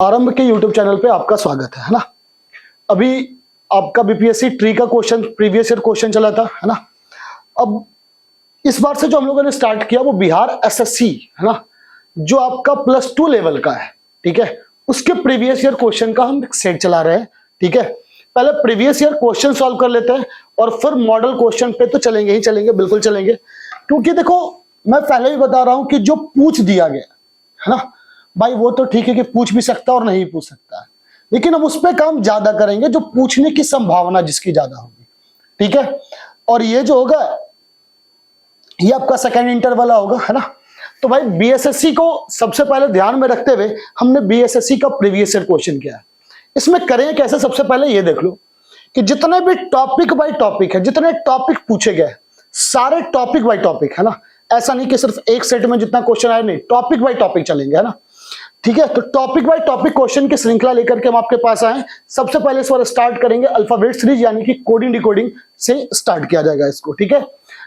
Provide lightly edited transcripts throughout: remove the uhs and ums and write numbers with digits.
आरंभ के YouTube channel पे आपका स्वागत है ना। अभी आपका बीपीएससी ट्री का क्वेश्चन प्रीवियस ईयर क्वेश्चन चला था, है ना। अब इस बार से जो हम लोगों ने स्टार्ट किया वो बिहार एसएससी, है ना, जो आपका +2 लेवल का है, ठीक है, उसके प्रीवियस ईयर क्वेश्चन का हम सेट चला रहे हैं, ठीक है। पहले प्रीवियस ईयर क्वेश्चन सॉल्व कर लेते हैं और फिर मॉडल क्वेश्चन पे तो चलेंगे ही चलेंगे, बिल्कुल चलेंगे। क्योंकि देखो मैं पहले भी बता रहा हूं कि जो पूछ दिया गया है ना भाई, वो तो ठीक है कि पूछ भी सकता है और नहीं पूछ सकता है, लेकिन हम उस पर काम ज्यादा करेंगे जो पूछने की संभावना जिसकी ज्यादा होगी, ठीक है। और ये जो होगा ये आपका सेकेंड इंटर वाला होगा, है ना। तो भाई बीएसएससी को सबसे पहले ध्यान में रखते हुए हमने बीएसएससी का प्रीवियस ईयर क्वेश्चन किया है। इसमें करें कैसे, सबसे पहले ये देख लो कि जितने भी टॉपिक बाय टॉपिक है, जितने टॉपिक पूछे गए सारे टॉपिक बाय टॉपिक, है ना। ऐसा नहीं कि सिर्फ एक सेट में जितना क्वेश्चन आया, नहीं, टॉपिक बाय टॉपिक चलेंगे, है ना, ठीक है। तो टॉपिक बाय टॉपिक क्वेश्चन की श्रृंखला लेकर के हम आपके पास आए। सबसे पहले इस बार स्टार्ट करेंगे अल्फाबेट सीरीज, यानी कि कोडिंग डिकोडिंग से स्टार्ट किया जाएगा इसको, ठीक है।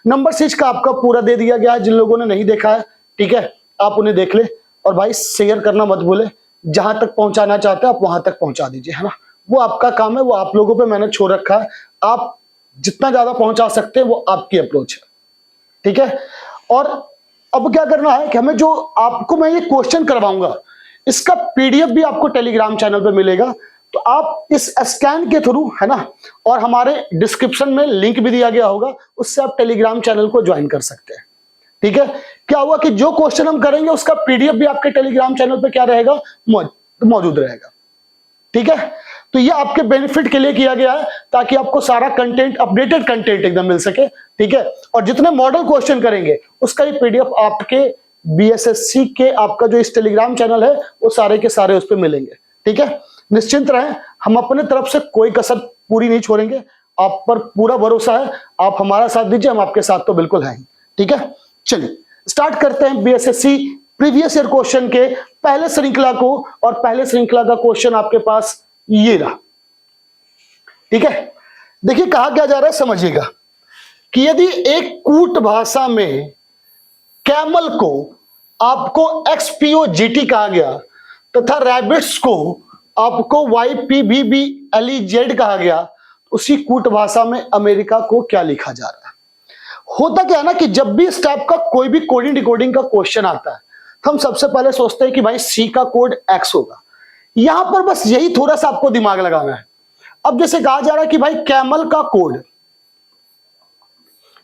नंबर सीरीज का आपका पूरा दे दिया गया है, जिन लोगों ने नहीं देखा है, ठीक है, आप उन्हें देख ले। और भाई शेयर करना मत भूले, जहां तक पहुंचाना चाहते हैं आप वहां तक पहुंचा दीजिए, है ना। वो आपका काम है, वो आप लोगों पे मैंने छोड़ रखा है। आप जितना ज्यादा पहुंचा सकते हैं वो आपकी अप्रोच है, ठीक है। और अब क्या करना है कि हमें जो आपको मैं ये क्वेश्चन करवाऊंगा इसका पीडीएफ भी आपको टेलीग्राम चैनल पे मिलेगा। तो आप इस स्कैन के थ्रू, है ना, और हमारे डिस्क्रिप्शन में लिंक भी दिया गया होगा, उससे आप टेलीग्राम चैनल को ज्वाइन कर सकते हैं, ठीक है। क्या हुआ कि जो क्वेश्चन हम करेंगे उसका पीडीएफ भी आपके टेलीग्राम चैनल पे क्या रहेगा, मौजूद रहेगा, ठीक है। तो ये आपके बेनिफिट के लिए किया गया है, ताकि आपको सारा कंटेंट, अपडेटेड कंटेंट एकदम मिल सके, ठीक है। और जितने मॉडल क्वेश्चन करेंगे उसका ये पीडीएफ आपके बीएसएससी के आपका जो इस टेलीग्राम चैनल है वो सारे के सारे उस पर मिलेंगे, ठीक है। निश्चिंत रहें, हम अपने तरफ से कोई कसर पूरी नहीं छोड़ेंगे, आप पर पूरा भरोसा है। आप हमारा साथ दीजिए, हम आपके साथ तो बिल्कुल हैं, ठीक है। चलिए स्टार्ट करते हैं बीएसएससी प्रीवियस ईयर क्वेश्चन के पहले श्रृंखला को। और पहले श्रृंखला का क्वेश्चन आपके पास ये रहा, ठीक है। देखिए कहा क्या जा रहा है, समझिएगा कि यदि एक कूट भाषा में कैमल को आपको XPOGT कहा गया तथा रैबिट्स को आपको YPBBLEZ कहा गया, उसी कूट भाषा में अमेरिका को क्या लिखा जा रहा है। होता क्या है ना कि जब भी इस टाइप का कोई भी कोडिंग डिकोडिंग का क्वेश्चन आता है तो हम सबसे पहले सोचते हैं कि भाई C का कोड X होगा। यहां पर बस यही थोड़ा सा आपको दिमाग लगाना है। अब जैसे कहा जा रहा है कि भाई कैमल का कोड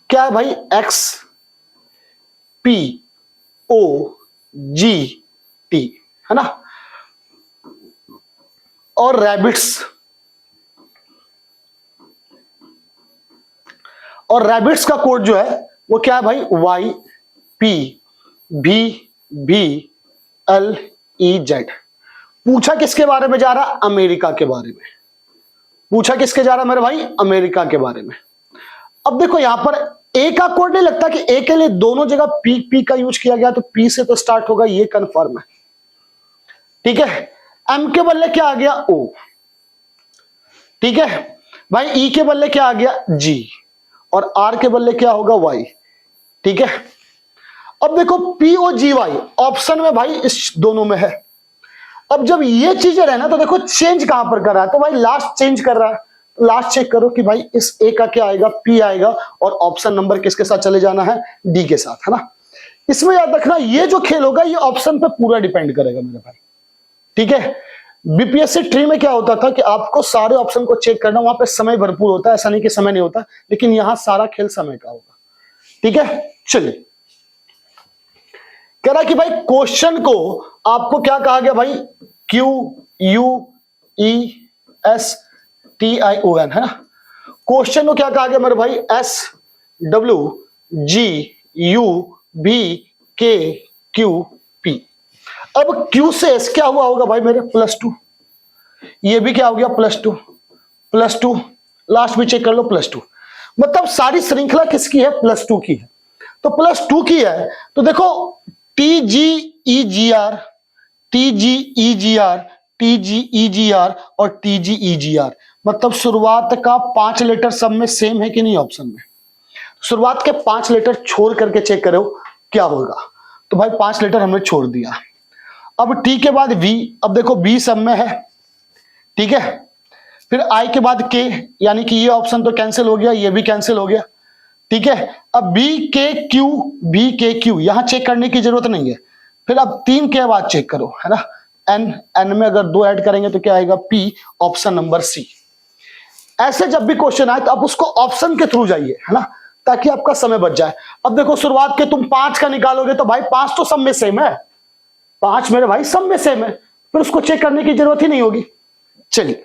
क्या है भाई, XPOGT, है ना। और रैबिट्स का कोड जो है वो क्या है भाई, YPBBLEZ। पूछा किसके बारे में जा रहा, अमेरिका के बारे में। पूछा किसके जा रहा मेरे भाई, अमेरिका के बारे में। अब देखो यहां पर ए का कोड नहीं लगता कि ए के लिए दोनों जगह पी का यूज किया गया, तो पी से तो स्टार्ट होगा, ये कंफर्म है, ठीक है। एम के बदले क्या आ गया, ओ, ठीक है भाई। ई के बदले क्या आ गया, जी, और आर के बदले क्या होगा, वाई, ठीक है। अब देखो POGY ऑप्शन में भाई इस दोनों में है। अब जब ये चीजें रहे ना तो देखो चेंज कहां पर कर रहा है, तो भाई लास्ट चेंज कर रहा है। लास्ट चेक करो कि भाई इस ए का क्या आएगा, पी आएगा, और ऑप्शन नंबर किसके साथ चले जाना है, डी के साथ, है ना। इसमें याद रखना ये जो खेल होगा ये ऑप्शन पे पूरा डिपेंड करेगा मेरे भाई, ठीक है। बीपीएससी ट्री में क्या होता था कि आपको सारे ऑप्शन को चेक करना, वहां पे समय भरपूर होता है, ऐसा नहीं कि समय नहीं होता, लेकिन यहां सारा खेल समय का होगा, ठीक है। चलिए कह रहा कि भाई क्वेश्चन को आपको क्या कहा गया भाई, QUESTION, है ना। क्वेश्चन को क्या कहा गया मेरे भाई, SWGUBKQP। अब Q से S क्या हुआ होगा भाई मेरे, +2, ये भी क्या हो गया, +2, लास्ट भी चेक कर लो, +2। मतलब सारी श्रृंखला किसकी है, +2 की है। तो +2 की है तो देखो TGEGR, TGEGR, TGEGR और TGEGR, मतलब शुरुआत का 5 लेटर सब में सेम है कि नहीं ऑप्शन में। शुरुआत के 5 लेटर छोड़ करके चेक करो क्या होगा। तो भाई 5 लेटर हमने छोड़ दिया। अब टी के बाद वी, अब देखो बी सब में है, ठीक है। फिर आई के बाद के, यानी कि ये ऑप्शन तो कैंसिल हो गया, ये भी कैंसिल हो गया, ठीक है। अब बी के क्यू यहां चेक करने की जरूरत नहीं है। फिर अब 3 के बाद चेक करो, है ना। एन में अगर 2 ऐड करेंगे तो क्या आएगा, पी, ऑप्शन नंबर सी। ऐसे जब भी क्वेश्चन आए तो आप उसको ऑप्शन के थ्रू जाइए, है ना, ताकि आपका समय बच जाए। अब देखो शुरुआत के तुम 5 का निकालोगे तो भाई 5 तो सब में सेम है, 5 मेरे भाई सब में सेम है, फिर उसको चेक करने की जरूरत ही नहीं होगी। चलिए,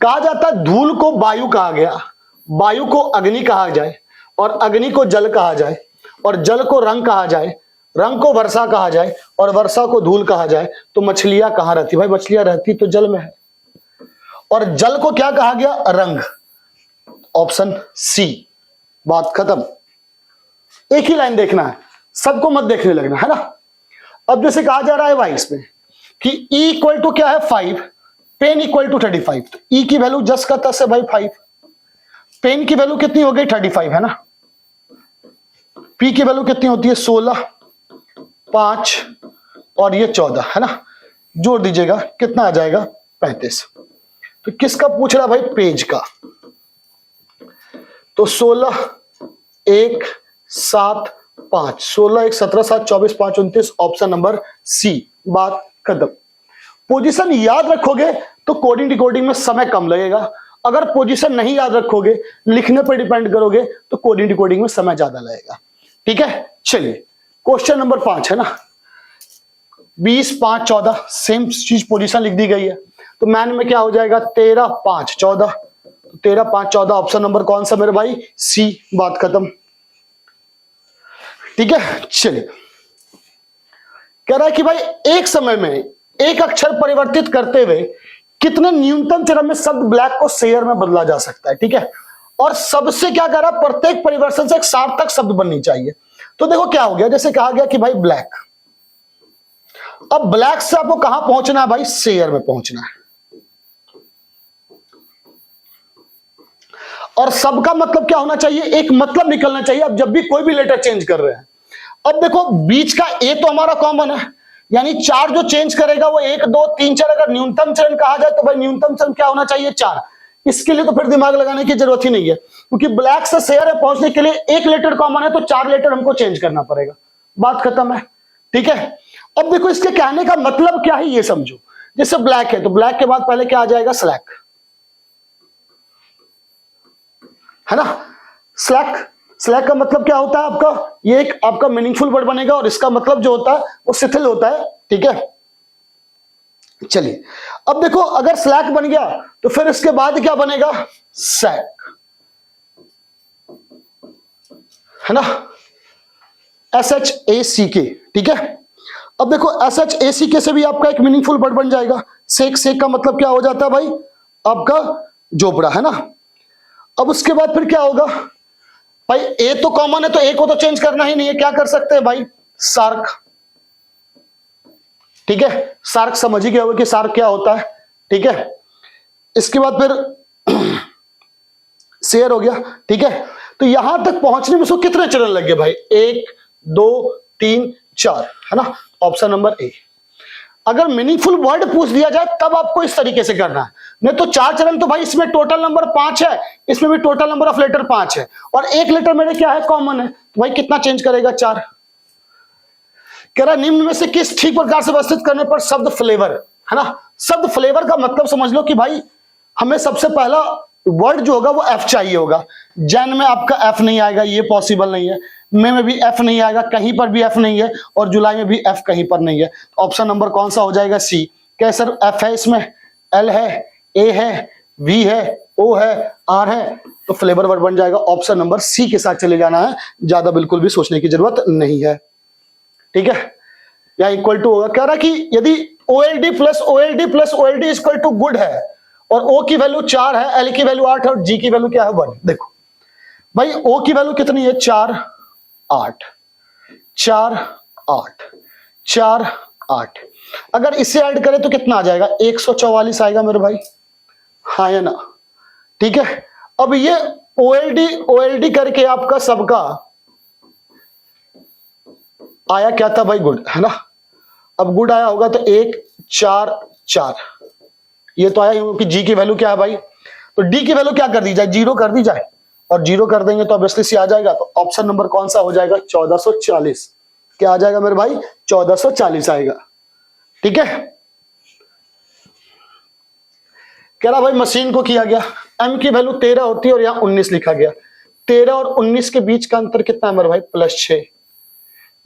कहा जाता है धूल को वायु कहा गया, वायु को अग्नि कहा जाए, और अग्नि को जल कहा जाए, और जल को रंग कहा जाए, रंग को वर्षा कहा जाए, और वर्षा को धूल कहा जाए, तो मछलियां कहां रहती? भाई मछलियां रहती तो जल में है। और जल को क्या कहा गया? रंग, ऑप्शन सी। बात खत्म। एक ही लाइन देखना है, सबको मत देखने लगना, है ना। अब जैसे कहा जा रहा है भाई इसमें कि E इक्वल टू क्या है 5, पेन इक्वल टू 35, तो E की वैल्यू जस का तस है भाई 5, पेन की वैल्यू कितनी हो गई 35, है ना। P की वैल्यू कितनी होती है 16, 5 और ये 14, है ना। जोड़ दीजिएगा कितना आ जाएगा 35। तो किसका पूछ रहा भाई? पेज का। तो 16 1 7 5, 16 1 17 7 24 5 29, ऑप्शन नंबर सी। बात खत्म। पोजीशन याद रखोगे तो कोडिंग डिकोडिंग में समय कम लगेगा, अगर पोजीशन नहीं याद रखोगे, लिखने पर डिपेंड करोगे, तो कोडिंग डिकोडिंग में समय ज्यादा लगेगा, ठीक है। चलिए, क्वेश्चन नंबर 5 है ना, 20 5 14 सेम चीज पोजीशन लिख दी गई है, तो मैन में क्या हो जाएगा 13 5 14, 13 5 14, ऑप्शन नंबर कौन सा मेरे भाई? सी। बात खत्म, ठीक है। चलिए, कह रहा है कि भाई एक समय में एक अक्षर परिवर्तित करते हुए कितने न्यूनतम चरण में शब्द ब्लैक को शेयर में बदला जा सकता है, ठीक है। और सबसे क्या कह रहा है, प्रत्येक परिवर्तन से एक सार्थक शब्द बननी चाहिए। तो देखो क्या हो गया, जैसे कहा गया कि भाई ब्लैक, अब ब्लैक से आपको कहां पहुंचना है भाई? शेयर में पहुंचना है। और सबका मतलब क्या होना चाहिए? एक मतलब निकलना चाहिए। अब जब भी कोई भी लेटर चेंज कर रहे हैं, अब देखो बीच का ए तो हमारा कॉमन है, यानी 4 जो चेंज करेगा वो 1 2 3 4, अगर न्यूनतम चरण कहा जाए तो भाई न्यूनतम चरण क्या होना चाहिए? 4। इसके लिए तो फिर दिमाग लगाने की जरूरत ही नहीं है, क्योंकि ब्लैक से शेयर है पहुंचने के लिए एक लेटर कॉमन है, तो 4 लेटर हमको चेंज करना पड़ेगा। बात खत्म है, ठीक है। अब देखो इसके कहने का मतलब क्या है ये समझो। जैसे ब्लैक है तो ब्लैक के बाद पहले क्या आ जाएगा? स्लैक, है ना। स्लैक, स्लैक का मतलब क्या होता है आपका? ये एक आपका मीनिंगफुल वर्ड बनेगा, और इसका मतलब जो होता है वो शिथिल होता है, ठीक है। चलिए, अब देखो अगर स्लैक बन गया तो फिर इसके बाद क्या बनेगा? सैक, है ना, SHACK, ठीक है। अब देखो SHACK से भी आपका एक मीनिंगफुल वर्ड बन जाएगा। सेक, सेक का मतलब क्या हो जाता है भाई? आपका झोपड़ा, है ना। अब उसके बाद फिर क्या होगा भाई? ए तो कॉमन है तो ए को तो चेंज करना ही नहीं है, क्या कर सकते हैं भाई? सार्क, ठीक है। सार्क समझ ही गया होगा कि सार्क क्या होता है, ठीक है। इसके बाद फिर शेयर हो गया, ठीक है। तो यहां तक पहुंचने में उसको कितने चरण लग गए भाई? 1 2 3 4, है ना, ऑप्शन नंबर ए। अगर मीनिंगफुल वर्ड पूछ दिया जाए तब आपको इस तरीके से करना है, नहीं तो 4 चरण तो भाई इसमें टोटल नंबर 5 है, इसमें भी टोटल नंबर ऑफ लेटर 5 है, और एक लेटर मेरे क्या है? कॉमन है, तो भाई कितना चेंज करेगा? 4। कह रहा निम्न में से किस ठीक प्रकार से व्यवस्थित करने पर शब्द फ्लेवर, है ना। शब्द फ्लेवर का मतलब समझ लो कि भाई हमें सबसे पहला वर्ड जो होगा वो एफ चाहिए होगा। जैन में आपका एफ नहीं आएगा, ये पॉसिबल नहीं है। मे में भी एफ नहीं आएगा, कहीं पर भी एफ नहीं है, और जुलाई में भी एफ कहीं पर नहीं है। ऑप्शन नंबर कौन सा हो जाएगा? सी। क्या सर एफ है इसमें, एल है, ए है, वी है, ओ है, आर है, तो फ्लेवर वर्ड बन जाएगा। ऑप्शन नंबर सी के साथ चले जाना है, ज्यादा बिल्कुल भी सोचने की जरूरत नहीं है, ठीक है। या इक्वल टू होगा, कह रहा कि यदि OLD plus OLD plus OLD equal to good है, और O की वैल्यू 4 है, L की वैल्यू 8 है, और G की वैल्यू क्या है? 1। देखो भाई O की वैल्यू कितनी है? 4 8 4 8 4 8। अगर इसे ऐड करें तो कितना आ जाएगा? 144 आएगा मेरे भाई, हाँ या ना, ठीक है। अब ये OLD करके आपका सबका आया क्या था भाई? गुड, है ना। अब गुड आया होगा तो 1 4 4, ये तो आया कि जी की वैल्यू क्या है भाई, तो डी की वैल्यू क्या कर दी जाए, 0 कर दी जाए, और 0 कर देंगे तो ऑब्वियसली सी आ जाएगा। तो ऑप्शन नंबर कौन सा हो जाएगा, 1440। क्या आ जाएगा मेरे भाई, 1440 आएगा। ठीक है, कह रहा भाई मशीन को किया गया, m की वैल्यू 13 होती है और यहाँ 19 लिखा गया, 13 और 19 के बीच का अंतर कितना है मेरे भाई, +6।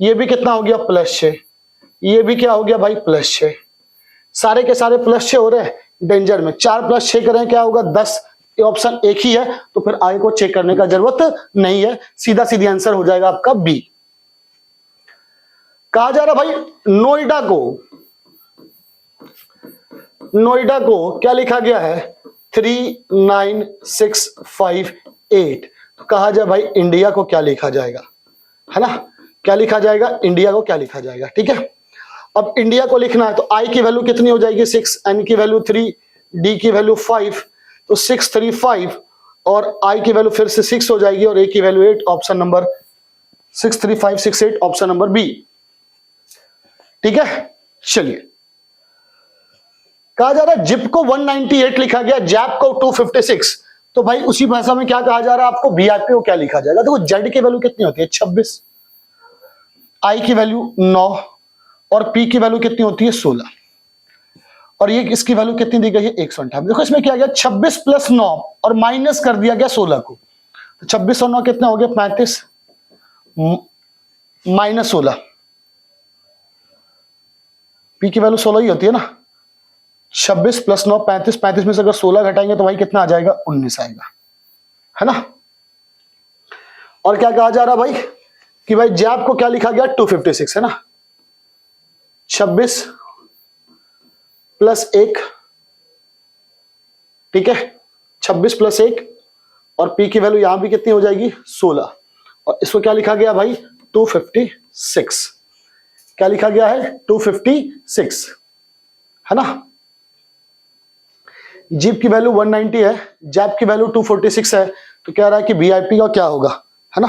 ये भी कितना हो गया, +6। ये भी क्या हो गया भाई, +6। सारे के सारे +6 हो रहे हैं, डेंजर में। 4 + 6 करें क्या होगा, 10। ये ऑप्शन एक ही है, तो फिर आई को चेक करने का जरूरत नहीं है, सीधा सीधी आंसर हो जाएगा आपका बी। कहा जा रहा भाई नोएडा को क्या लिखा गया है, 39658। तो कहा जाए भाई इंडिया को क्या लिखा जाएगा, है ना, क्या लिखा जाएगा, इंडिया को क्या लिखा जाएगा। ठीक है, अब इंडिया को लिखना है तो आई की वैल्यू कितनी हो जाएगी, 6, एन की वैल्यू 3, डी की वैल्यू 5, तो 635, और आई की वैल्यू फिर से 6 हो जाएगी, और ए की value 8, option number 63568, option number B. ठीक है, चलिए, कहा जा रहा है जिप को 198 लिखा गया, जैप को 256। तो भाई उसी भाषा में क्या कहा जा रहा है आपको, वीआईपी को क्या लिखा जाएगा। देखो जेड की वैल्यू कितनी होती है, 26, आई की वैल्यू 9, और पी की वैल्यू कितनी होती है, 16, और ये इसकी वैल्यू कितनी दी गई है, 158। देखो इसमें क्या गया, 26 + 9 और माइनस कर दिया गया 16 को, तो 26 और 9 कितने हो गए, 35, -16, पी की वैल्यू 16 ही होती है ना। 26 + 9 35, 35 में से अगर 16 घटाएंगे तो भाई कितना आ जाएगा, 19 आएगा, है ना। और क्या कहा जा रहा भाई कि भाई जैप को क्या लिखा गया, 256, है ना। 26 + 1, ठीक है, 26 + 1, और पी की वैल्यू यहां भी कितनी हो जाएगी, 16, और इसको क्या लिखा गया भाई, 256। क्या लिखा गया है, 256, है ना। जीप की वैल्यू 190 है, जैप की वैल्यू 246 है, तो कह रहा है कि वीआईपी का क्या होगा, है ना।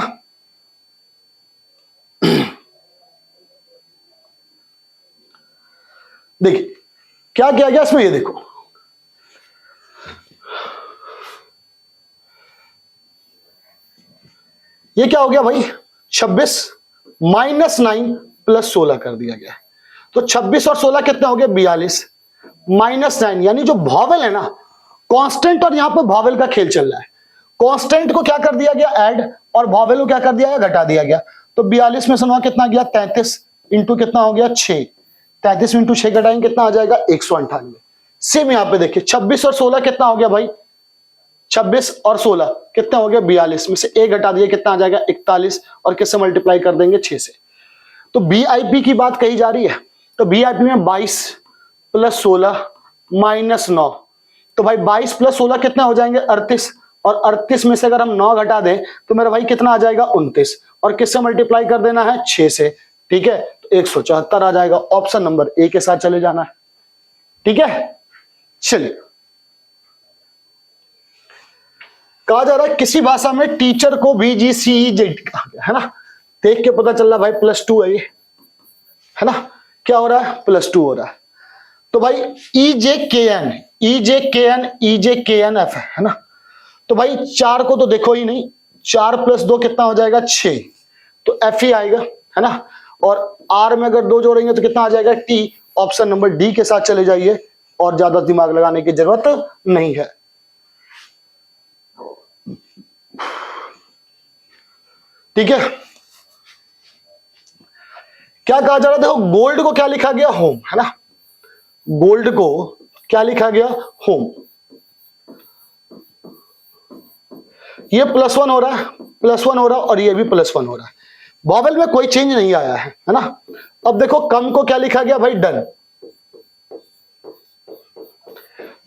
देखिए क्या किया गया इसमें, ये देखो ये क्या हो गया भाई, 26 -9 + 16 कर दिया गया, तो 26 और 16 कितने हो गए, 42, -9, यानी जो वॉवेल है ना, कांस्टेंट, और यहां पर वॉवेल का खेल चल रहा है। कांस्टेंट को क्या कर दिया गया, ऐड, और वॉवेल को क्या कर दिया गया, घटा दिया गया। तो 42 में से कितना गया, 33, इंटू कितना हो गया, 6, 33 इंटू 6 घटाएंगे कितना आ जाएगा, 198। सेम यहां पे देखिए 26 और 16 कितना हो गया भाई, 26 और 16 कितना हो गया, 42 में से 1 घटा दिया कितना आ जाएगा, 41, और किससे मल्टीप्लाई कर देंगे, 6 से। तो वीआईपी की बात कही जा रही है, तो वीआईपी में 22 + 16 -9, तो भाई 22 + 16 कितने हो जाएंगे, 38, और 38 में से अगर हम 9 घटा दें तो मेरा भाई कितना आ जाएगा, 29, और किससे मल्टीप्लाई कर देना है, 6 से। ठीक है, तो 174 आ जाएगा, ऑप्शन नंबर ए के साथ चले जाना है। ठीक है, चलिए, कहा जा रहा है किसी भाषा में टीचर को VGCEZ कहा गया, है ना। देख के पता चल रहा भाई +2 है ये, है ना। क्या हो रहा है, +2 हो रहा है। तो भाई EJKNF है ना। तो भाई 4 को तो देखो ही नहीं, 4 + 2 कितना हो जाएगा, 6, तो F ही आएगा, है ना। और R में अगर 2 जोड़ेंगे तो कितना आ जाएगा, T, ऑप्शन नंबर डी के साथ चले जाइए, और ज्यादा दिमाग लगाने की जरूरत नहीं है। ठीक है, क्या कहा जा रहा है, देखो गोल्ड को क्या लिखा गया, होम, है ना। गोल्ड को क्या लिखा गया, होम। ये +1 हो रहा है, +1 हो रहा है, और ये भी +1 हो रहा है। वॉवेल में कोई चेंज नहीं आया है ना। अब देखो कम को क्या लिखा गया भाई, डन।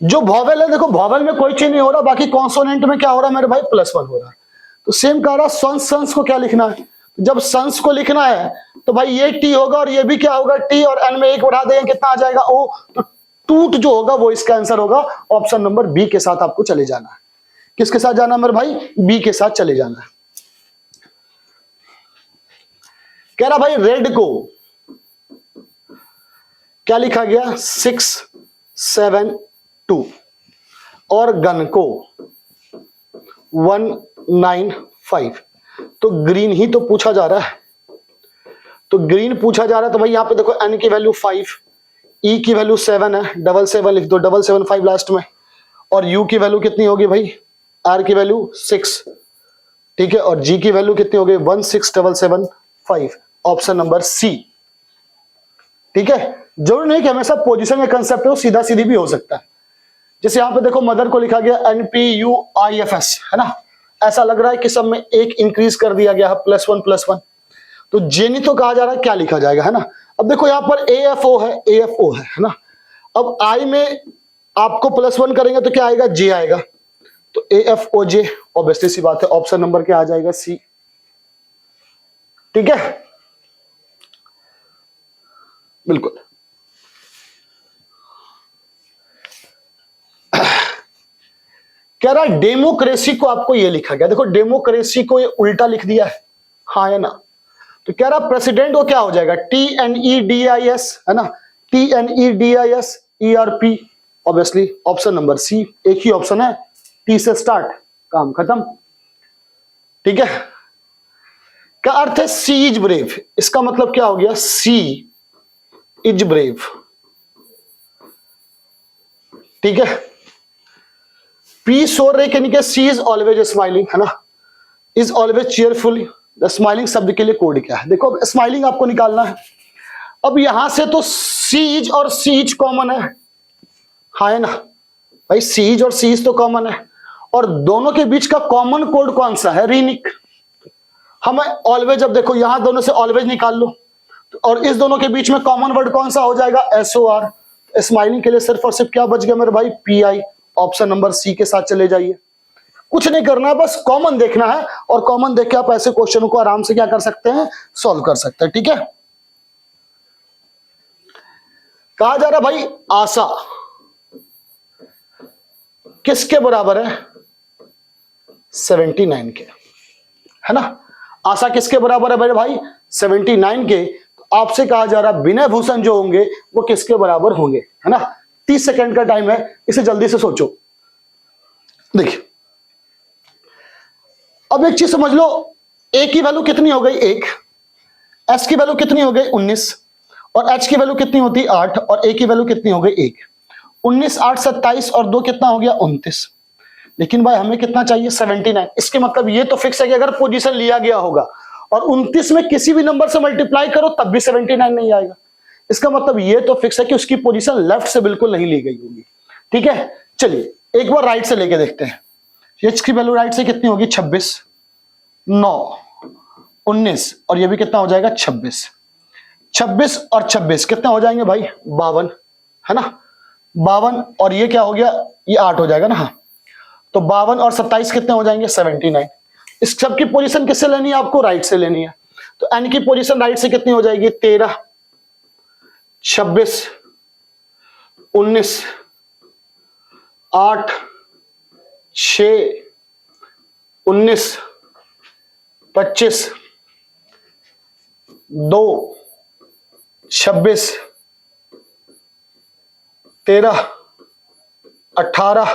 जो वॉवेल है, देखो वॉवेल में कोई चेंज नहीं हो रहा, बाकी कॉन्सोनेंट में क्या हो रहा है मेरे भाई, +1 हो रहा है। तो सेम कह रहा है सन्स को क्या लिखना है, जब सन्स को लिखना है तो भाई ये टी होगा, और ये भी क्या होगा, टी, और एन में 1 बढ़ा देंगे कितना आ जाएगा, ओ। तो टूट जो होगा वो इसका आंसर होगा, ऑप्शन नंबर बी के साथ आपको चले जाना है। किसके साथ जाना है मेरे भाई, बी के साथ चले जाना है। कह रहा भाई रेड को क्या लिखा गया 672 और गन को 195। तो ग्रीन ही तो पूछा जा रहा है, तो ग्रीन पूछा जा रहा है। तो भाई यहां पे देखो n की वैल्यू 5, e की वैल्यू 7 है, 7 लिख दो, 775 लास्ट में, और u की वैल्यू कितनी होगी भाई, r की वैल्यू 6, ठीक है, और g की वैल्यू कितनी होगी 16775, ऑप्शन नंबर सी। ठीक है, जरूर नहीं कि हमेशा पोजीशन का कंसेप्ट हो, सीधा सीधी भी हो सकता है। जैसे यहां पे देखो मदर को लिखा गया NPUIFS, है ना, ऐसा लग रहा है कि सब में एक इंक्रीज कर दिया गया है, +1 तो जेनिथो कहा जा रहा है, क्या लिखा जाएगा, है ना। अब देखो यहां पर AFO है ना। अब I में आपको +1 करेंगे तो क्या आएगा, J आएगा, तो AFOJ, ऑब्वियसली सी बात है, ऑप्शन नंबर क्या आ जाएगा, सी। ठीक है, बिल्कुल। कह रहा है डेमोक्रेसी को आपको ये लिखा गया, देखो डेमोक्रेसी को ये उल्टा लिख दिया है, हाँ या ना। तो कह रहा प्रेसिडेंट को क्या हो जाएगा, TNEDIS, है ना, TNEDIS, obviously option number C. एक ही ऑप्शन है, टी से स्टार्ट, काम खत्म। ठीक है, क्या अर्थ है सी इज ब्रेव, इसका मतलब क्या हो गया, सी इज ब्रेव। ठीक है, पी सोर रे यानी कि सी इज ऑलवेज स्माइलिंग, है ना, is always cheerful. The smiling शब्द के लिए कोड क्या है, देखो अब स्माइलिंग आपको निकालना है। अब यहां से तो सीज और सीज कॉमन है, हाँ है ना भाई, सीज और सीज तो कॉमन है, और दोनों के बीच का कॉमन कोड कौन सा है, रीनिक। हमें ऑलवेज, अब देखो यहां दोनों से ऑलवेज निकाल लो, और इस दोनों के बीच में कॉमन वर्ड कौन सा हो जाएगा, SOR। स्माइलिंग के लिए सिर्फ और सिर्फ क्या बच गया मेरे भाई, PI, ऑप्शन नंबर सी के साथ चले जाइए। कुछ नहीं करना है, बस कॉमन देखना है, और कॉमन देख के आप ऐसे क्वेश्चन को आराम से क्या कर सकते हैं, सॉल्व कर सकते हैं। ठीक है, कहा जा रहा भाई आशा किसके बराबर है, 79 के, है ना। आशा किसके बराबर है मेरे भाई, 79 के। तो आपसे कहा जा रहा विनय भूषण जो होंगे वो किसके बराबर होंगे, है ना। 30 सेकंड का टाइम है, इसे जल्दी से सोचो। देखिए अब एक चीज समझ लो, ए की वैल्यू कितनी हो गई 1, एस की वैल्यू कितनी हो गई 19, और एच की वैल्यू कितनी होती 8, और ए की वैल्यू कितनी हो गई 1। 19 8 27 और 2 कितना हो गया 29। लेकिन भाई हमें कितना चाहिए 79। इसके मतलब ये तो फिक्स है कि अगर पोजीशन लिया गया होगा और 29 में किसी भी नंबर से मल्टीप्लाई करो तब भी 79 नहीं आएगा। इसका मतलब ये तो फिक्स है कि उसकी पोजीशन लेफ्ट से बिल्कुल नहीं ली गई होगी। ठीक है, चलिए एक बार राइट से लेके देखते हैं। एच की वैल्यू राइट से कितनी होगी 26, 9, 19, और ये भी कितना हो जाएगा 26। 26 और 26 कितना हो जाएंगे भाई 52, है ना। 52 और ये क्या हो गया, ये 8 हो जाएगा ना, हाँ। तो 52 और 27 कितने हो जाएंगे 79। इस सब की पोजीशन किससे लेनी है, आपको राइट से लेनी है। तो एन की पोजीशन राइट से कितनी हो जाएगी 13, 26, 19, 8, 6, 19, 25, 2, 26, 13, 18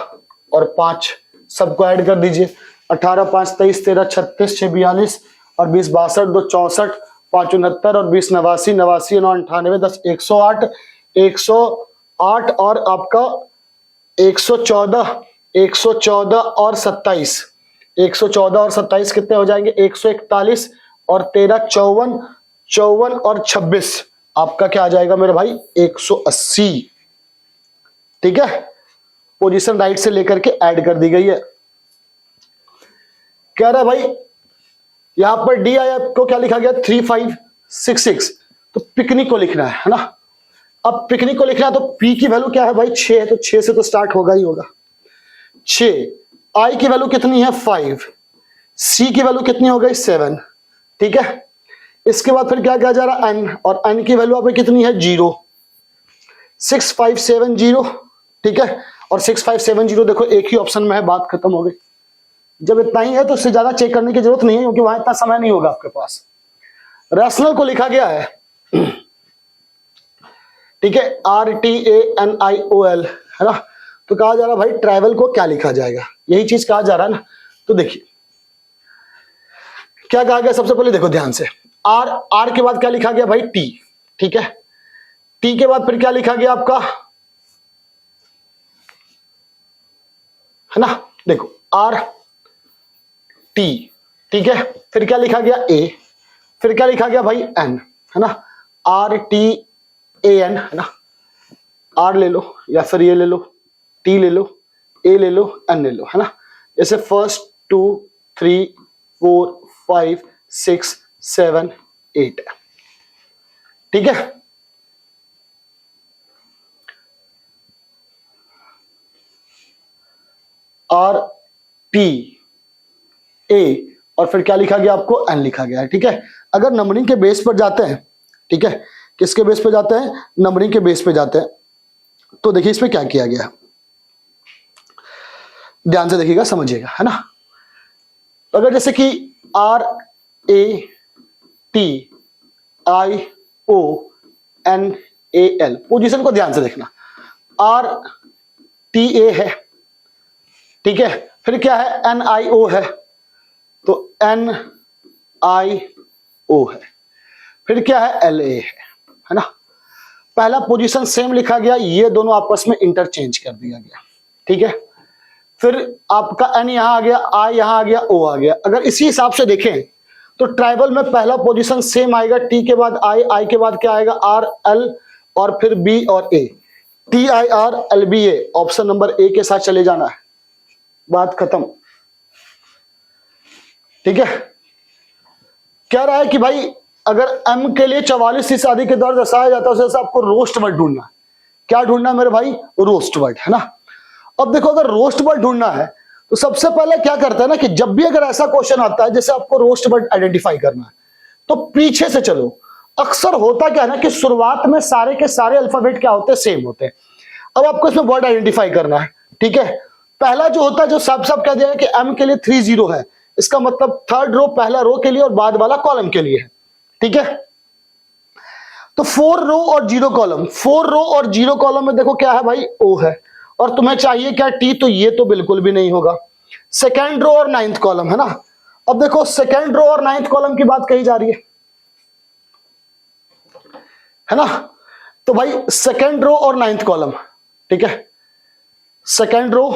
और 5, सबको ऐड कर दीजिए। 18, 5, 23, 13, 36, 6, 42 और 20, 62, 2, 64, 5, 69 और 20, 89, 89, 9, 98, 10, 108, 108 और आपका 114, 114 और 27, 114 और 27 कितने हो जाएंगे 141 और 13, 54, 54 और 26 आपका क्या आ जाएगा मेरे भाई 180। ठीक है, पोजीशन राइट से लेकर के ऐड कर दी गई है। कह रहा है भाई यहां पर डी आया को क्या लिखा गया 3566, तो पिकनिक को लिखना है ना। अब पिकनिक को लिखना है तो पी की वैल्यू क्या है भाई 6 है, तो 6 से तो स्टार्ट होगा ही होगा। 6, आई की वैल्यू कितनी है 5, सी की वैल्यू कितनी हो गई 7। ठीक है, इसके बाद फिर क्या कहा जा रहा है एन, और एन की वैल्यू आप कितनी है 0, 6570। ठीक है, और 6570 देखो एक ही ऑप्शन में है, बात खत्म हो गई। जब इतना ही है तो उससे ज्यादा चेक करने की जरूरत नहीं है, क्योंकि वहां इतना समय नहीं होगा आपके पास। रैशनल को लिखा गया है ठीक है, RTANIOL, है ना। तो कहा जा रहा भाई ट्रैवल को क्या लिखा जाएगा, यही चीज कहा जा रहा है ना। तो देखिए क्या कहा गया, सबसे पहले देखो ध्यान से, आर के बाद क्या लिखा गया भाई, टी। ठीक है, टी के बाद फिर क्या लिखा गया आपका, है ना। देखो आर टी, ठीक है, फिर क्या लिखा गया ए, फिर क्या लिखा गया भाई एन, है ना, RTAN, है ना। आर ले लो या फिर ये ले लो, टी ले लो, ए ले लो, एन ले लो, है ना। जैसे 1 2 3 4 5 6 7 8, ठीक है। RTA और फिर क्या लिखा गया आपको, एन लिखा गया है, ठीक है। अगर नंबरिंग के बेस पर जाते हैं, ठीक है, किसके बेस पे जाते हैं, नंबरिंग के बेस पे जाते हैं, तो देखिए इसमें क्या किया गया, ध्यान से देखिएगा, समझिएगा, है ना। अगर जैसे कि RATIONAL, पोजीशन को ध्यान से देखना, RTA है, ठीक है, फिर क्या है, NIO है, तो NIO है, फिर क्या है, LA है ना। पहला पोजीशन सेम लिखा गया, ये दोनों आपस में इंटरचेंज कर दिया गया, ठीक है। फिर आपका N यहां आ गया, I यहां आ गया, O आ गया। अगर इसी हिसाब से देखें तो ट्राइबल में पहला पोजीशन सेम आएगा, T के बाद I के बाद क्या आएगा, R L और फिर B और A, TIRLBA, option number A के साथ चले जाना है, बात खत्म, ठीक है। कह रहा है कि भाई अगर M के लिए 44 की शादी के दौर दर्शाया जाता है, उसे आपको रोस्ट वर्ड ढूंढना है। क्या ढूंढना है मेरे भाई, रोस्ट वर्ड, है ना। अब देखो अगर रोस्ट वर्ड ढूंढना है तो सबसे पहले क्या करता है ना कि जब भी अगर ऐसा क्वेश्चन आता है जैसे आपको रोस्ट वर्ड आइडेंटिफाई करना है, तो पीछे से चलो। अक्सर होता क्या है ना कि शुरुआत में सारे के सारे अल्फाबेट क्या होते हैं, सेम होते हैं। अब आपको इसमें वर्ड आइडेंटिफाई करना है, ठीक है। पहला जो होता है, जो सब कह दिया है कि M के लिए 3 0 है, इसका मतलब थर्ड रो पहला रो के लिए और बाद वाला कॉलम के लिए है, ठीक है। तो 4 रो और 0 कॉलम, 4 रो और 0 कॉलम में देखो क्या है भाई, O है, और तुम्हें चाहिए क्या, T, तो ये तो बिल्कुल भी नहीं होगा। सेकेंड रो और 9th कॉलम, है ना। अब देखो सेकेंड रो और 9th कॉलम की बात कही जा रही है ना। तो भाई सेकेंड रो और 9th कॉलम, ठीक है, सेकेंड रो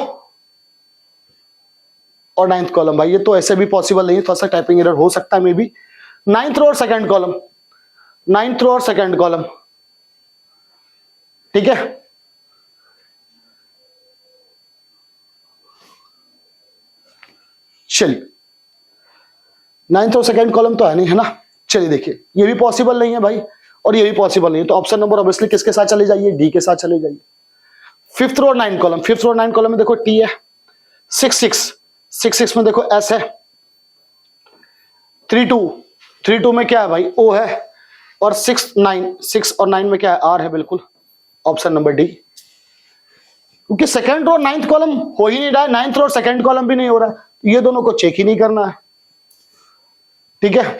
और 9th कॉलम, भाई ये तो ऐसे भी पॉसिबल नहीं है, थोड़ा सा टाइपिंग एरर हो सकता है मे बी। 9th रो और सेकेंड कॉलम, 9th रो और सेकेंड कॉलम, ठीक है। चलिए 9th और सेकेंड कॉलम तो है नहीं, है ना। चलिए देखिए ये भी पॉसिबल नहीं है भाई, और ये भी पॉसिबल नहीं है, तो ऑप्शन नंबर ऑब्वियसली किसके साथ चले जाइए, डी के साथ चले जाइए। 5th रो और 9th कॉलम, 5th रो और 9th कॉलम में देखो T है, 6 में देखो S है, 3 2 में क्या है भाई, O है, और 6 और 9 में क्या है, R है, बिल्कुल ऑप्शन नंबर डी। क्योंकि सेकेंड रो और 9th कॉलम हो ही नहीं रहा है, 9th रो और सेकेंड कॉलम भी नहीं हो रहा है, ये दोनों को चेक ही नहीं करना है, ठीक है।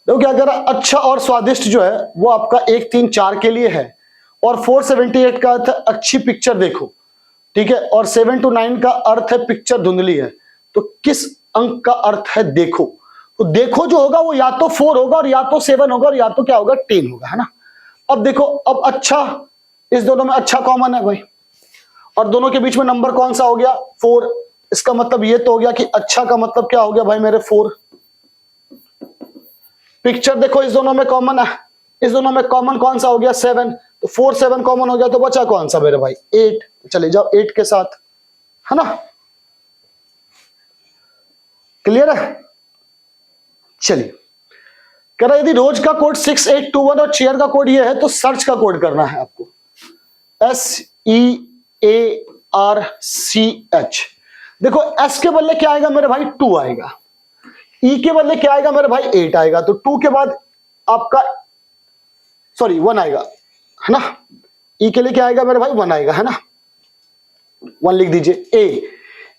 तो क्या कर रहा, अच्छा और स्वादिष्ट जो है वो आपका 1 3 4 के लिए है, और 478 का अर्थ है अच्छी पिक्चर देखो, ठीक है, और 7 to 9 का अर्थ है पिक्चर धुंधली है। तो किस अंक का अर्थ है देखो, तो देखो जो होगा वो या तो 4 होगा, और या तो 7 होगा, और या तो क्या होगा 10 होगा, है ना। अब देखो, अब अच्छा, इस दोनों में अच्छा कॉमन है भाई, और दोनों के बीच में नंबर कौन सा हो गया, 4। इसका मतलब ये तो हो गया कि अच्छा का मतलब क्या हो गया भाई मेरे 4। पिक्चर देखो इस दोनों में कॉमन है, इस दोनों में कॉमन कौन सा हो गया, 7। तो 4 7 कॉमन हो गया, तो बचा कौन सा मेरे भाई, 8। चले जाओ 8 के साथ, है ना। क्लियर है। चलिए कह रहा यदि रोज का कोड 6821 और चेयर का कोड ये है, तो सर्च का कोड करना है आपको, SEARCH। देखो S के बदले क्या आएगा मेरे भाई, 2 आएगा, E के बदले क्या आएगा मेरे भाई, 8 आएगा, तो 2 के बाद आपका 1 आएगा, है ना। E के लिए क्या आएगा मेरे भाई, 1 आएगा, है ना, 1 लिख दीजिए।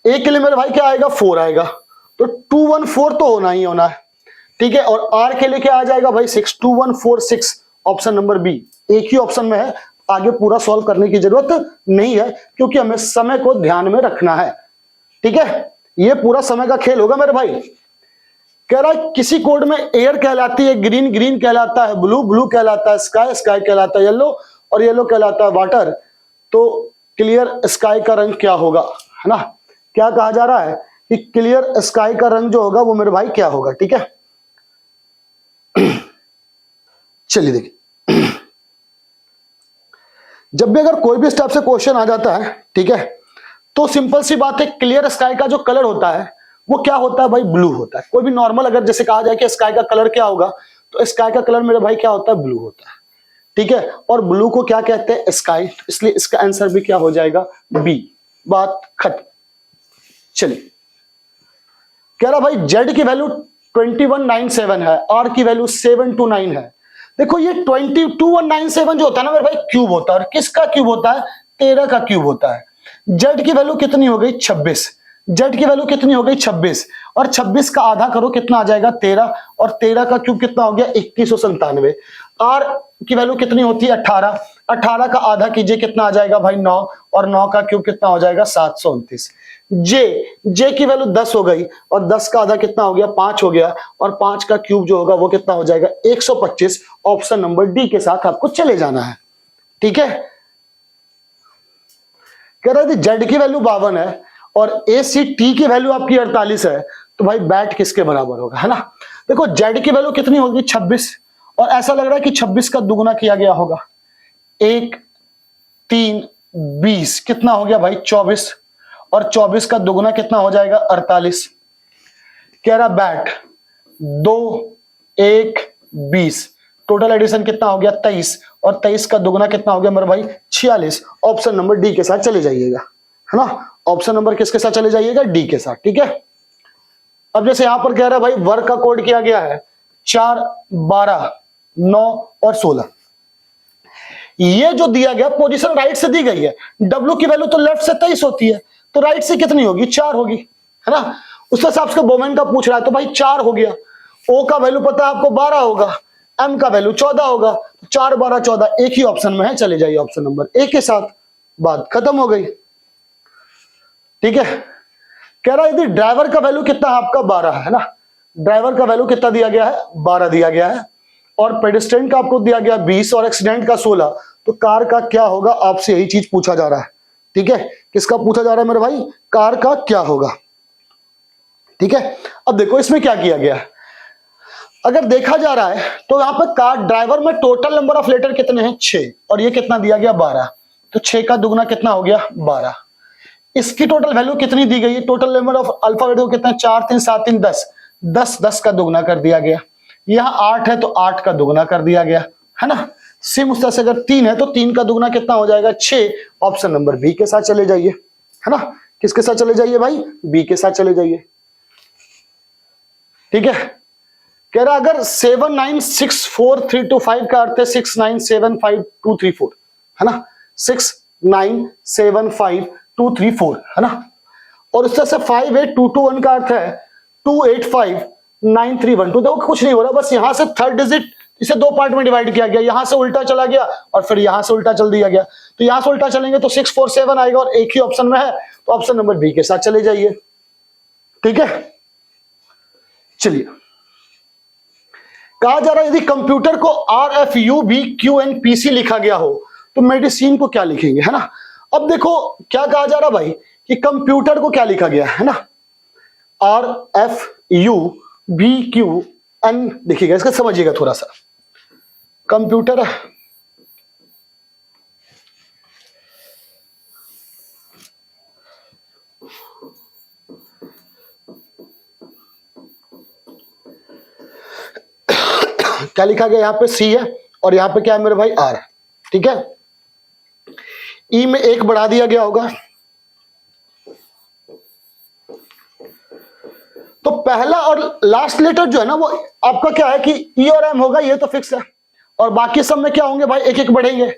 A के लिए मेरे भाई क्या आएगा, 4 आएगा, तो 2 1 4 तो होना ही होना है, ठीक है। और R के लिए क्या आ जाएगा भाई, 6 2 1 4 6, ऑप्शन नंबर बी। एक ही ऑप्शन में है, आगे पूरा सॉल्व करने की जरूरत नहीं है, क्योंकि हमें समय को ध्यान में रखना है। ठीक है, ये पूरा समय का खेल होगा मेरे भाई। कह रहा है किसी कोड में एयर कहलाती है ग्रीन, ग्रीन कहलाता है ब्लू, ब्लू कहलाता है स्काई, स्काई कहलाता है येलो, और येलो कहलाता है वाटर। तो क्लियर स्काई का रंग क्या होगा, है ना। क्या कहा जा रहा है कि क्लियर स्काई का रंग जो होगा वो मेरे भाई क्या होगा। ठीक है, चलिए देखिए, जब भी अगर कोई भी स्टेप से क्वेश्चन आ जाता है, ठीक है, तो सिंपल सी बात है, क्लियर स्काई का जो कलर होता है वो क्या होता है भाई, ब्लू होता है। कोई भी नॉर्मल अगर जैसे कहा जाए कि स्काई का कलर क्या होगा, तो स्काई का कलर मेरे भाई क्या होता है, ब्लू होता है। ठीक है, और ब्लू को क्या कहते हैं, स्काई, इसलिए इसका आंसर भी क्या हो जाएगा, बी। बात खत्म। चलिए, कह रहा भाई जेड की वैल्यू 2197 है, आर की वैल्यू 729 है। देखो ये 2197 जो होता है ना मेरे भाई, क्यूब होता है, और किसका क्यूब होता है, 13 का क्यूब होता है। जेड की वैल्यू कितनी हो गई, 26। जेड की वैल्यू कितनी हो गई, 26, और 26 का आधा करो कितना आ जाएगा, 13, और 13 का क्यूब कितना हो गया, 2197। आर की वैल्यू कितनी होती है, 18, 18 का आधा कीजिए कितना आ जाएगा भाई, 9, और 9 का क्यूब कितना हो जाएगा, 729। जे की वैल्यू 10 हो गई, और 10 का आधा कितना हो गया, 5 हो गया, और 5 का क्यूब जो होगा वो कितना हो जाएगा, 125। ऑप्शन नंबर डी के साथ आपको चले जाना है। ठीक है, कह रहा है जेड की वैल्यू 52 है और ए सी टी की वैल्यू आपकी 48 है, तो भाई बैट किसके बराबर होगा, है ना। देखो जेड की वैल्यू कितनी होगी, 26, और ऐसा लग रहा है कि 26 का दुगुना किया गया होगा, 1 3 20 कितना हो गया भाई, 24, और 24 का दुगुना कितना हो जाएगा, 48। कह रहा बैट 2 1 20, टोटल एडिशन कितना हो गया, 23, और 23 का दुगुना कितना हो गया मेरे भाई, 46। ऑप्शन नंबर डी के साथ चले जाइएगा, है ना। ऑप्शन नंबर किसके साथ चले जाइएगा, डी के साथ। ठीक है, अब जैसे यहां पर कह रहा है भाई वर्क का कोड किया गया है 4 12 9 और 16। ये जो दिया गया पोजीशन राइट से दी गई है, डब्ल्यू की वैल्यू तो लेफ्ट से 23 होती है, तो राइट से कितनी होगी, 4 होगी, है ना। उस हिसाब से बोमेन का पूछ रहा है, तो भाई 4 हो गया। ओ का वैल्यू पता है आपको 12 होगा, एम का वैल्यू 14 होगा, 4 12 14 एक ही ऑप्शन में है, चले जाइए ऑप्शन नंबर ए के साथ। बात खत्म हो गई। ठीक है, कह रहा है यदि ड्राइवर का वैल्यू कितना है आपका, 12 है ना। ड्राइवर का वैल्यू कितना दिया गया है, 12 दिया गया है, और पेडिस्ट्रियन का आपको दिया गया 20, और एक्सीडेंट का 16, तो कार का क्या होगा, आपसे यही चीज पूछा जा रहा है। ठीक है, किसका पूछा जा रहा है मेरे भाई, कार का क्या होगा। ठीक है, अब देखो इसमें क्या किया गया है, अगर देखा जा रहा है तो यहां पर कार ड्राइवर में टोटल नंबर ऑफ लेटर कितने हैं, 6, और ये कितना दिया गया, 12, तो 6 का दुगना कितना हो गया, 12। इसकी टोटल वैल्यू कितनी दी गई है, टोटल नंबर ऑफ अल्फाबेट को कितना, 4 3 7 3 10, 10 10 का दुगना कर दिया गया। यहां 8 है तो 8 का दुगना कर दिया गया, है ना। सेम उस तरह से अगर 3 है तो 3 का दुगना कितना हो जाएगा, 6। ऑप्शन नंबर बी के साथ चले जाइए, है ना। किसके साथ चले जाइए भाई, बी के साथ चले जाइए। ठीक है, कह रहा अगर 7964325 का अर्थ है 6975234, है ना, 6975234, है ना। और इस तरह से 58221 का अर्थ है 2859312। देखो कुछ नहीं हो रहा, बस यहां से थर्ड डिजिट इसे 2 पार्ट में डिवाइड किया गया, यहां से उल्टा चला गया और फिर यहां से उल्टा चल दिया गया, तो यहां से उल्टा चलेंगे तो 647 आएगा, और एक ही ऑप्शन में है, तो ऑप्शन नंबर बी के साथ चले जाइए। ठीक है, चलिए, कहा जा रहा है यदि कंप्यूटर को RFUBQNPC लिखा गया हो तो मेडिसिन को क्या लिखेंगे, है ना। अब देखो क्या कहा जा रहा भाई कि कंप्यूटर को क्या लिखा गया है ना, RFUBQN देखिएगा, इसका समझिएगा थोड़ा सा। कंप्यूटर क्या लिखा गया, यहां पे C है और यहां पे क्या है मेरे भाई, R। ठीक है, ई में 1 बढ़ा दिया गया होगा, तो पहला और लास्ट लेटर जो है ना वो आपका क्या है कि ई और एम होगा, ये तो फिक्स है, और बाकी सब में क्या होंगे भाई, एक एक बढ़ेंगे,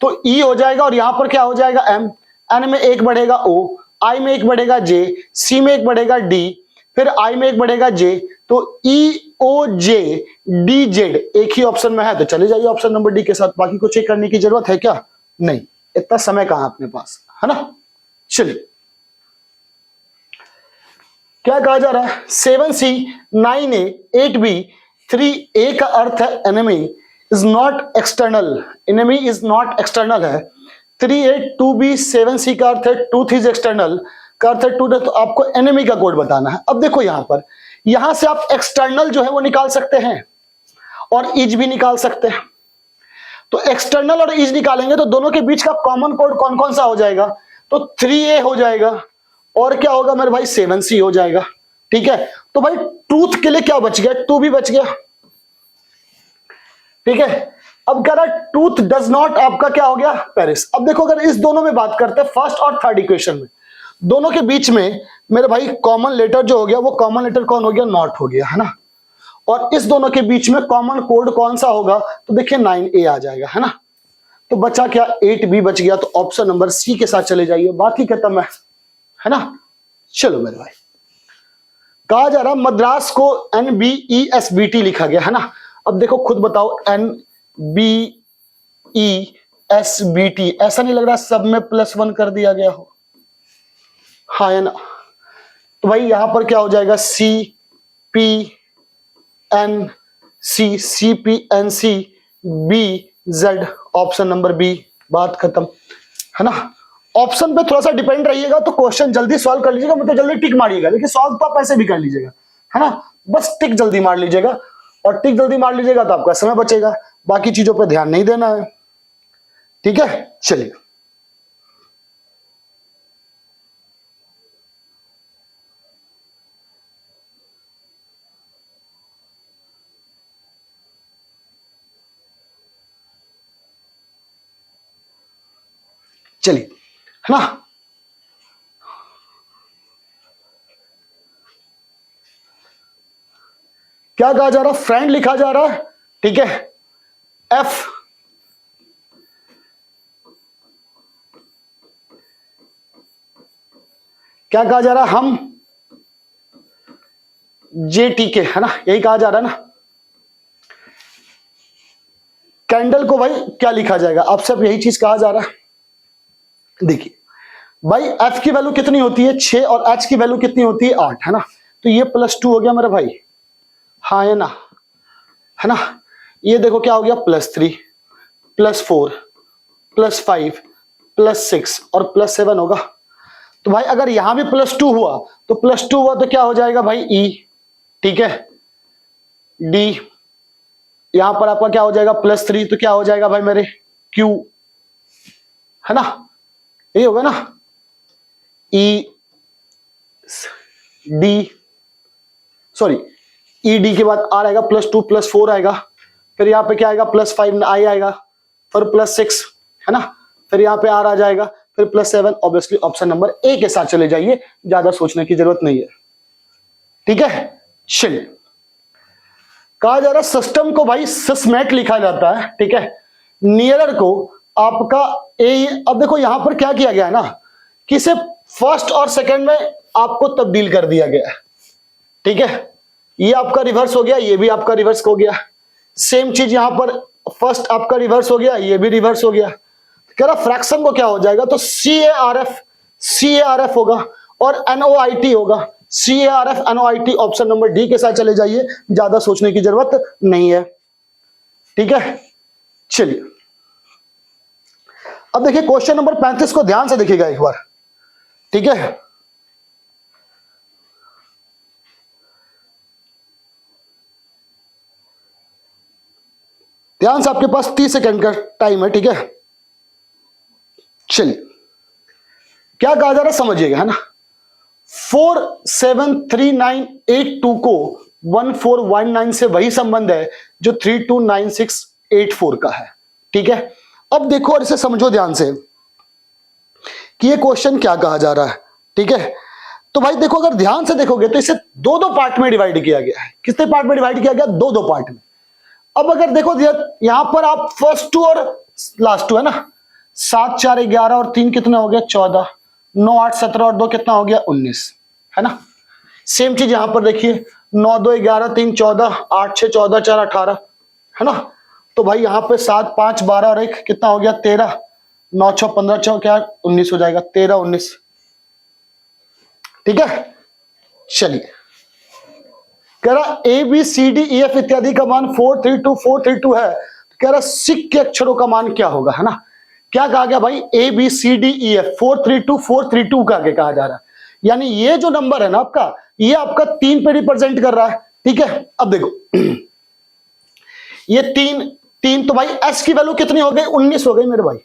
तो ई हो जाएगा, और यहां पर क्या हो जाएगा, एम, एन में 1 बढ़ेगा O, आई में 1 बढ़ेगा J, C में 1 बढ़ेगा D, फिर I में 1 बढ़ेगा J, तो E ओ जे डी जेड एक ही ऑप्शन में है तो चले जाइए ऑप्शन नंबर डी के साथ, बाकी को चेक करने की जरूरत है क्या? नहीं, इतना समय कहां अपने पास, है ना। चलिए क्या कहा जा रहा है, 7C 9A 8B 3A का अर्थ है enemy is not external, enemy is not external है। 3A 2B 7C का अर्थ है टूथ इज एक्सटर्नल, का अर्थ है टूथ, तो आपको एनिमी का कोड बताना है। अब देखो यहां पर, यहां से आप एक्सटर्नल जो है वो निकाल सकते हैं और इज भी निकाल सकते हैं। तो एक्सटर्नल और इज निकालेंगे तो दोनों के बीच का कॉमन कोड कौन कौन सा हो जाएगा, तो 3A हो जाएगा और क्या होगा मेरे भाई 7C हो जाएगा। ठीक है, तो भाई ट्रूथ के लिए क्या बच गया, 2 भी बच गया। ठीक है, अब कह रहा है ट्रूथ डज नॉट, आपका क्या हो गया पेरिस। अब देखो अगर इस दोनों में बात करते हैं फर्स्ट और थर्ड इक्वेशन में, दोनों के बीच में मेरे भाई कॉमन लेटर जो हो गया वो कॉमन लेटर कौन हो गया, नॉट हो गया, है ना। और इस दोनों के बीच में कॉमन कोड कौन सा होगा, तो देखिए 9A आ जाएगा, है ना। तो बचा क्या, 8B बच गया, तो ऑप्शन नंबर सी के साथ चले जाइए, बाकी खत्म है ना। चलो मेरे भाई, कहा जा रहा मद्रास को NBESBT लिखा गया, है ना। अब देखो खुद बताओ, NBESBT ऐसा नहीं लग रहा सब में +1 कर दिया गया हो, हाँ है ना। तो भाई यहां पर क्या हो जाएगा, CPNCBZ, ऑप्शन नंबर बी, बात खत्म, है ना। ऑप्शन पे थोड़ा सा डिपेंड रहिएगा तो क्वेश्चन जल्दी सॉल्व कर लीजिएगा, मतलब जल्दी टिक मारिएगा, लेकिन सॉल्व तो आप ऐसे भी कर लीजिएगा, है ना। बस टिक जल्दी मार लीजिएगा, और टिक जल्दी मार लीजिएगा तो आपका समय बचेगा, बाकी चीजों पे ध्यान नहीं देना है। ठीक है, चलिए चलिए, है ना। क्या कहा जा रहा, फ्रेंड लिखा जा रहा है, ठीक है, F क्या कहा जा रहा है, हम JTK, है ना, यही कहा जा रहा है ना। कैंडल को भाई क्या लिखा जाएगा, आप सब यही चीज कहा जा रहा है। देखिए भाई F की वैल्यू कितनी होती है 6 और H की वैल्यू कितनी होती है 8, है ना। तो ये +2 हो गया मेरा भाई, हाँ है ना, है ना। ये देखो क्या हो गया, +3 +4 +5 +6 और +7 होगा। तो भाई अगर यहां भी +2 हुआ तो +2 हुआ तो क्या हो जाएगा भाई E, ठीक है, D, यहां पर आपका क्या हो जाएगा +3 तो क्या हो जाएगा भाई मेरे Q, है ना, यही होगा ना, E D, सॉरी ED के बाद R आएगा, +2 +4 आएगा, फिर यहाँ पे क्या आएगा +5 I आएगा, फिर +6, है ना, फिर यहाँ पे R आ जाएगा, फिर +7। ऑब्वियसली ऑप्शन नंबर ए के साथ चले जाइए, ज्यादा सोचने की जरूरत नहीं है। ठीक है, चलिए कहा जा रहा सिस्टम को भाई सिस्मेट लिखा जाता है, ठीक है, नियरर को आपका ए। अब देखो यहां पर क्या किया गया है ना, कि इसे फर्स्ट और सेकंड में आपको तब्दील कर दिया गया है। ठीक है, ये आपका रिवर्स हो गया, ये भी आपका रिवर्स हो गया, सेम चीज यहां पर फर्स्ट आपका रिवर्स हो गया, ये भी रिवर्स हो गया। कह रहा फ्रैक्शन को क्या हो जाएगा, तो CARF होगा और NOIT होगा, CARF NOIT, option number D के साथ चले जाइए, ज्यादा सोचने की जरूरत नहीं है। ठीक है, चलिए अब देखिए क्वेश्चन नंबर 35 को ध्यान से देखिएगा एक बार, ठीक है। ध्यान से, आपके पास 30 सेकंड का टाइम है, ठीक है। चलिए क्या कहा जा रहा है समझिएगा, है ना। 473982 को 1419 से वही संबंध है जो 329684 का है, ठीक है। अब देखो और इसे समझो ध्यान से कि ये क्वेश्चन क्या कहा जा रहा है, ठीक है। तो भाई देखो, अगर ध्यान से देखोगे तो इसे दो दो पार्ट में डिवाइड किया गया है। कितने पार्ट में डिवाइड किया गया, दो दो पार्ट में। अब अगर देखो यहां पर आप फर्स्ट 2 और लास्ट 2 है ना, 7 4 11 और 3 कितना हो गया 14, 9 8 17 और 2 कितना हो गया 19, है ना। सेम चीज यहां पर देखिए, 9 2 11 3 14 8 6 14 4 18 है ना। तो भाई यहाँ पे 7 5 12 और 1 कितना हो गया 13, 9 6 15 6 क्या 19 हो जाएगा, 13 19। ठीक है, चलिए कह रहा A B C D E F इत्यादि का मान 432 है, तो कह रहा सिक के अक्षरों का मान क्या होगा, है ना। क्या कहा गया भाई, A B C D E F 432 का आगे कहा जा रहा है, यानी ये जो नंबर है ना आपका, ये आपका 3 पे रिप्रेजेंट कर रहा है। ठीक है, अब देखो ये 3 तो भाई एस की वैल्यू कितनी हो गई, 19 हो गई मेरे भाई।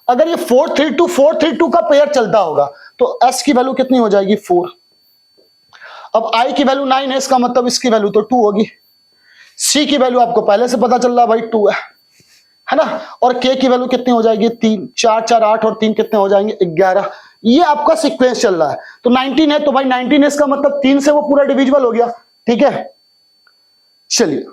अगर ये 432 का पेयर चलता होगा तो एस की वैल्यू कितनी हो जाएगी 4। अब आई की वैल्यू 9 है, इसका मतलब इसकी वैल्यू तो 2 होगी। सी की वैल्यू आपको पहले से पता चल रहा है भाई 2 है ना। और के की वैल्यू कितनी हो जाएगी 3, 4 4 8 और 3 कितने हो जाएंगे 11। ये आपका सीक्वेंस चल रहा है। तो 19 है तो भाई 19 है, इसका मतलब 3 से वो पूरा डिविजिबल हो गया। ठीक है, चलिए